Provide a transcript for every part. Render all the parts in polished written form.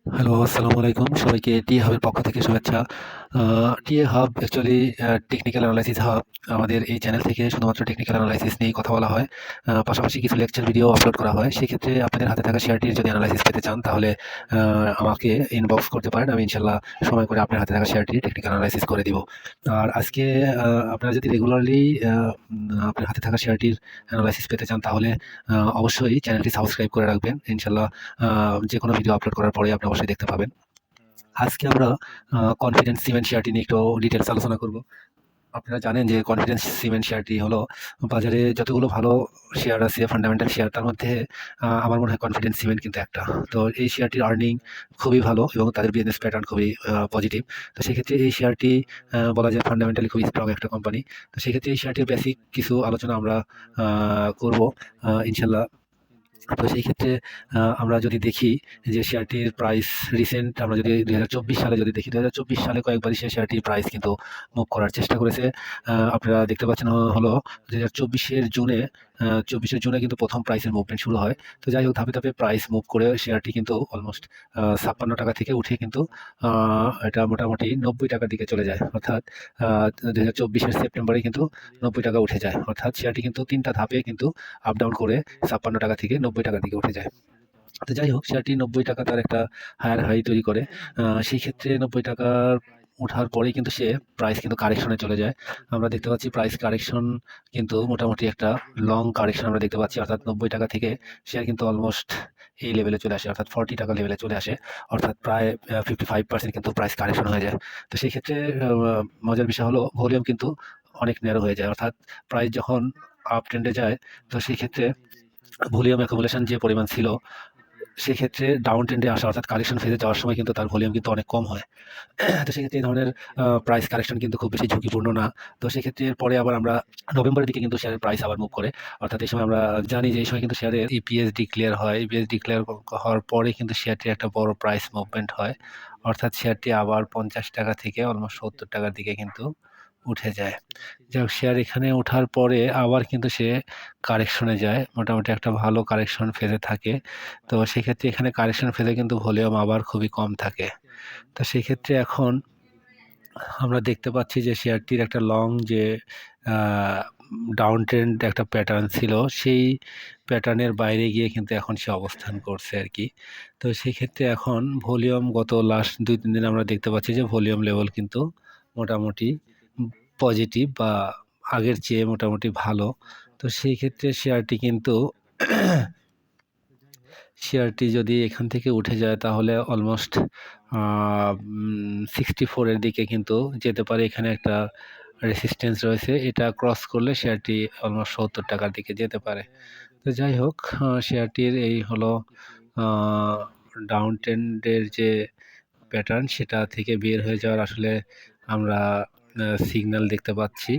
Hello, আসসালামু আলাইকুম। সবাইকে টিএ হাবের পক্ষ থেকে শুভেচ্ছা। TA hub actually technical analysis hub. আমাদের এই চ্যানেল থেকে শুধুমাত্র টেকনিক্যাল অ্যানালাইসিস নিয়েই কথা বলা হয়। পাশাপাশি কিছু লেকচার ভিডিও আপলোড করা হয়। সেক্ষেত্রে আপনাদের হাতে থাকা শেয়ারটির যদি অ্যানালাইসিস পেতে চান তাহলে আ আমাকে ইনবক্স করতে পারেন। আমি ইনশাআল্লাহ সময় করে আপনার হাতে থাকা শেয়ারটির টেকনিক্যাল অ্যানালাইসিস করে দিব। আর আজকে আপনারা যদি রেগুলারলি আপনার হাতে থাকা শেয়ারটির অ্যানালাইসিস পেতে চান তাহলে অবশ্যই চ্যানেলটি সাবস্ক্রাইব করে রাখবেন। ইনশাআল্লাহ আ যেকোনো ভিডিও আপলোড করার পরেই আপনি অবশ্যই দেখতে পাবেন। আজকে আমরা কনফিডেন্স সিমেন্ট শেয়ারটি নিয়ে একটু ডিটেইলস আলোচনা করব। আপনারা জানেন যে কনফিডেন্স সিমেন্ট শেয়ারটি হলো বাজারে যতগুলো ভালো শেয়ার আছে ফান্ডামেন্টাল শেয়ার তার মধ্যে আমার মনে হয় কনফিডেন্স সিমেন্ট কিন্তু একটা। তো এই শেয়ারটির আর্নিং খুবই ভালো এবং তাদের বিজনেস প্যাটার্ন খুবই পজিটিভ। তো সেক্ষেত্রে এই শেয়ারটি বলা যায় ফান্ডামেন্টালি খুবই স্ট্রং একটা কোম্পানি। তো সেক্ষেত্রে এই শেয়ারটির বেসিক কিছু আলোচনা আমরা করব ইনশাল্লাহ। তো সেই ক্ষেত্রে আমরা যদি দেখি যে শেয়ারটির প্রাইস রিসেন্ট আমরা যদি ২০২৪ সালে যদি দেখি, ২০২৪ সালে কয়েকবারই সে শেয়ারটির প্রাইস কিন্তু মুভ করার চেষ্টা করেছে। আপনারা দেখতে পাচ্ছেন হলো ২০২৪ এর জুনে ২৪ এর জুনে কিন্তু ১ম প্রাইসের মুভমেন্ট শুরু হয়। তো যাই হোক ধাপে, ধাপে প্রাইস মুভ করে শেয়ারটি কিন্তু অলমোস্ট ৳৫৬ থেকে উঠে কিন্তু আ এটা মোটামুটি ৳৯০ দিকে চলে যায়। অর্থাৎ আ ২০২৪ এর সেপ্টেম্বরে কিন্তু ৳৯০ উঠে যায়। অর্থাৎ শেয়ারটি কিন্তু ৩ টা ধাপে কিন্তু আপ ডাউন করে ৳৫৬ থেকে ৳৯০ দিকে উঠে যায়। তো যাই হোক শেয়ারটি ৳৯০ তার একটা হায়ার হাই তৈরি করে। সেই ক্ষেত্রে ৳৯০ ওঠার পরেই কিন্তু সে প্রাইস কিন্তু কারেকশনে চলে যায়। আমরা দেখতে পাচ্ছি প্রাইস কারেকশন কিন্তু মোটামুটি একটা লং কারেকশন আমরা দেখতে পাচ্ছি। অর্থাৎ ৳৯০ থেকে শেয়ার কিন্তু অলমোস্ট এই লেভেলে চলে আসে। অর্থাৎ ৳40 লেভেলে চলে আসে। অর্থাৎ প্রায় 55% কিন্তু প্রাইস কারেকশন হয়ে যায়। তো সেই ক্ষেত্রে মজার বিষয় হলো ভলিউম কিন্তু অনেক ন্যারো হয়ে যায়। অর্থাৎ প্রাইস যখন আপ ট্রেন্ডে যায় তো সেই ক্ষেত্রে ভলিউম অ্যাকুমুলেশন যে পরিমাণ ছিল, সেক্ষেত্রে ডাউন ট্রেন্ডে আসা অর্থাৎ কারেকশন ফেজে যাওয়ার সময় কিন্তু তার ভলিউম কিন্তু অনেক কম হয়। তো সেক্ষেত্রে এই ধরনের প্রাইস কারেকশন কিন্তু খুব বেশি ঝুঁকিপূর্ণ না। তো সেক্ষেত্রে এরপরে আবার আমরা নভেম্বরের দিকে কিন্তু শেয়ারের প্রাইস আবার মুভ করে। অর্থাৎ এই সময় আমরা জানি যে এই সময় কিন্তু শেয়ারের ইপিএস ডিক্লেয়ার হয়। ইপিএস ডিক্লেয়ার হওয়ার পরে কিন্তু শেয়ারটির একটা বড় প্রাইস মুভমেন্ট হয়। অর্থাৎ শেয়ারটি আবার ৳৫০ থেকে অলমোস্ট ৳৭০ র দিকে কিন্তু উঠে যায়। যাই হোক শেয়ার এখানে ওঠার পরে আবার কিন্তু সে কারেকশনে যায়। মোটামুটি একটা ভালো কারেকশন ফেজে থাকে। তো সেক্ষেত্রে এখানে কারেকশন ফেজে কিন্তু ভলিউম আবার খুবই কম থাকে। তো সেক্ষেত্রে এখন আমরা দেখতে পাচ্ছি যে শেয়ারটির একটা লং যে আ ডাউন ট্রেন্ড একটা প্যাটার্ন ছিল, সেই প্যাটার্নের বাইরে গিয়ে কিন্তু এখন সে অবস্থান করছে আরকি। তো সেক্ষেত্রে এখন ভলিউম গত লাস্ট ২-৩ দিন আমরা দেখতে পাচ্ছি যে ভলিউম লেভেল কিন্তু মোটামুটি পজিটিভ বা আগের চেয়ে মোটামুটি ভালো। তো সেই ক্ষেত্রে শেয়ারটি কিন্তু শেয়ারটি যদি এখান থেকে উঠে যায় তাহলে অলমোস্ট 64 এর দিকে কিন্তু যেতে পারে। এখানে একটা রেসিস্ট্যান্স রয়েছে। এটা ক্রস করলে শেয়ারটি অলমোস্ট ৳৭০ র দিকে যেতে পারে। তো যাই হোক শেয়ারটির এই হলো আ ডাউন ট্রেন্ডের যে প্যাটার্ন সেটা থেকে বের হয়ে যাওয়ার আসলে আমরা সিগন্যাল দেখতে পাচ্ছি।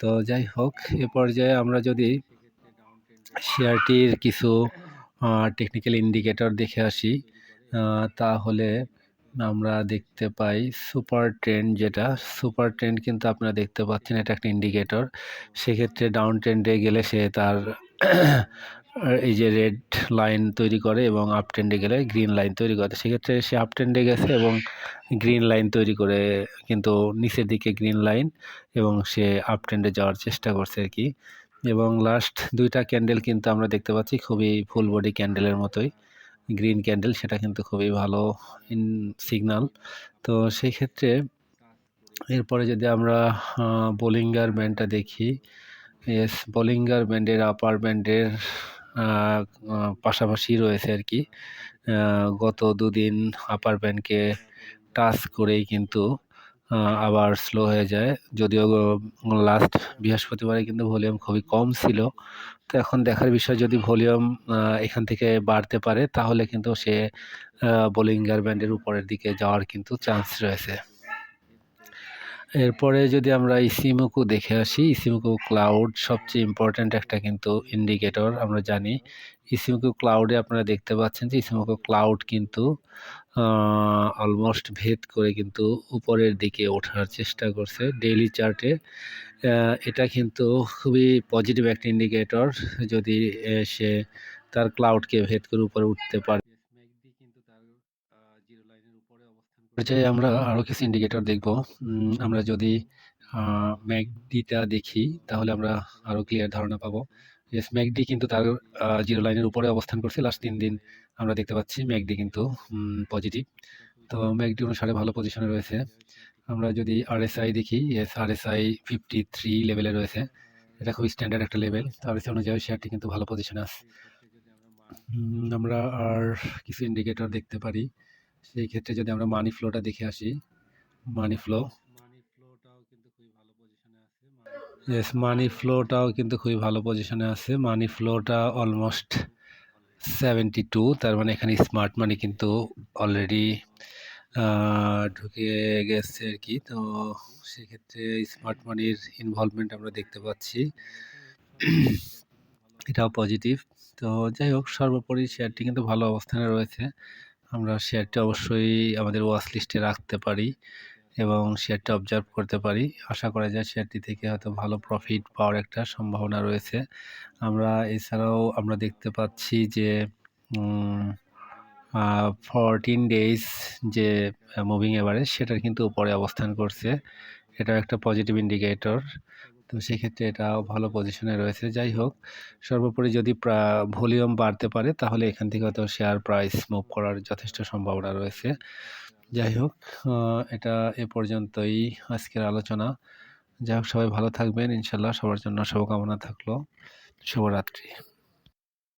তো যাই হোক এ পর্যায়ে আমরা যদি শেয়ারটির কিছু টেকনিক্যাল ইন্ডিকেটর দেখে আসি। তাহলে আমরা দেখতে পাই সুপার ট্রেন্ড যেটা, সুপার ট্রেন্ড কিন্তু আপনারা দেখতে পাচ্ছেন এটা একটা ইন্ডিকেটর। সেক্ষেত্রে ডাউন ট্রেন্ডে গেলে সে তার এই যে রেড লাইন তৈরি করে এবং আপ ট্রেন্ডে গেলে গ্রিন লাইন তৈরি করে। তো সেক্ষেত্রে সে আপ ট্রেন্ডে গেছে এবং গ্রিন লাইন তৈরি করে কিন্তু নিচের দিকে গ্রিন লাইন এবং সে আপ ট্রেন্ডে যাওয়ার চেষ্টা করছে আরকি। এবং লাস্ট ২ টা ক্যান্ডেল কিন্তু আমরা দেখতে পাচ্ছি খুবই ফুল বডি ক্যান্ডেলের মতোই। গ্রিন ক্যান্ডেল সেটা কিন্তু খুবই ভালো ইন সিগনাল। তো সেই ক্ষেত্রে এরপরে যদি আমরা বলিঙ্গার ব্যান্ডটা দেখি, ইয়েস বলিঙ্গার ব্যান্ডের আপার ব্যান্ডের আ আ পাশাপাশি রয়েছে আরকি। গত ২ দিন আপার ব্যান্ডকে টাচ করেই কিন্তু আ আবার স্লো হয়ে যায়। যদিও লাস্ট বৃহস্পতিবারে কিন্তু ভলিউম খুবই কম ছিল। তো এখন দেখার বিষয় যদি ভলিউম এখান থেকে বাড়তে পারে তাহলে কিন্তু সে বলিঙ্গার ব্যান্ডের উপরের দিকে যাওয়ার কিন্তু চান্স রয়েছে। এরপরে যদি আমরা ইসিমোকু দেখে আসি, ইসিমোকু ক্লাউড সবচেয়ে ইম্পোর্টেন্ট একটা কিন্তু ইন্ডিকেটর আমরা জানি। ইসিমোকু ক্লাউডে আপনারা দেখতে পাচ্ছেন যে ইসিমোকু ক্লাউড কিন্তু আ অলমোস্ট ভেদ করে কিন্তু উপরের দিকে ওঠার চেষ্টা করছে ডেইলি চার্টে। এটা কিন্তু খুবই পজিটিভ একটা ইন্ডিকেটর যদি সে তার ক্লাউডকে ভেদ করে উপরে উঠতে পারে। পর্যায়ে আমরা আরও কিছু ইন্ডিকেটর দেখব। আমরা যদি ম্যাকডিটা দেখি তাহলে আমরা আরও ক্লিয়ার ধারণা পাবো। ইয়েস, ম্যাকডি কিন্তু তার জিরো লাইনের উপরে অবস্থান করছে লাস্ট 3 দিন। আমরা দেখতে পাচ্ছি ম্যাকডি কিন্তু পজিটিভ। তো ম্যাকডি অনুসারে ভালো পজিশনে রয়েছে। আমরা যদি আরএসআই দেখি, ইয়েস আরএসআই 53 লেভেলে রয়েছে। এটা খুব স্ট্যান্ডার্ড একটা লেভেল। তো আরএসআই অনুযায়ী শেয়ারটি কিন্তু ভালো পজিশনে আছে। আমরা আর কিছু ইন্ডিকেটর দেখতে পারি। সেই ক্ষেত্রে যদি আমরা মানি ফ্লোটা দেখে আসি, মানি ফ্লোটাও কিন্তু খুবই ভালো পজিশনে আছে। মানি ফ্লোটা অলমোস্ট 72, তার মানে এখানে স্মার্ট মানি কিন্তু অলরেডি ঢুকে গেছে আর কি। তো সেক্ষেত্রে স্মার্ট মানির ইনভলভমেন্ট আমরা দেখতে পাচ্ছি, এটাও পজিটিভ। তো যাই হোক, সর্বোপরি শেয়ারটি কিন্তু ভালো অবস্থানে রয়েছে। আমরা শেয়ারটি অবশ্যই আমাদের ওয়াচ লিস্টে রাখতে পারি এবং শেয়ারটা অবজার্ভ করতে পারি। আশা করা যায় শেয়ারটি থেকে হয়তো ভালো প্রফিট পাওয়ার একটা সম্ভাবনা রয়েছে। এছাড়াও আমরা দেখতে পাচ্ছি যে 14 ডেজ যে মুভিং এভারেজ সেটার কিন্তু উপরে অবস্থান করছে। এটাও একটা পজিটিভ ইন্ডিকেটর। তো সেক্ষেত্রে এটাও ভালো পজিশনে রয়েছে। যাই হোক, সর্বোপরি যদি ভলিউম বাড়তে পারে তাহলে এখান থেকে হয়তো শেয়ার প্রাইস মুভ করার যথেষ্ট সম্ভাবনা রয়েছে। যাই হোক, এটা এ পর্যন্তই আজকের আলোচনা। যাই হোক, সবাই ভালো থাকবেন ইনশাল্লাহ। সবার জন্য শুভকামনা থাকলো। শুভরাত্রি।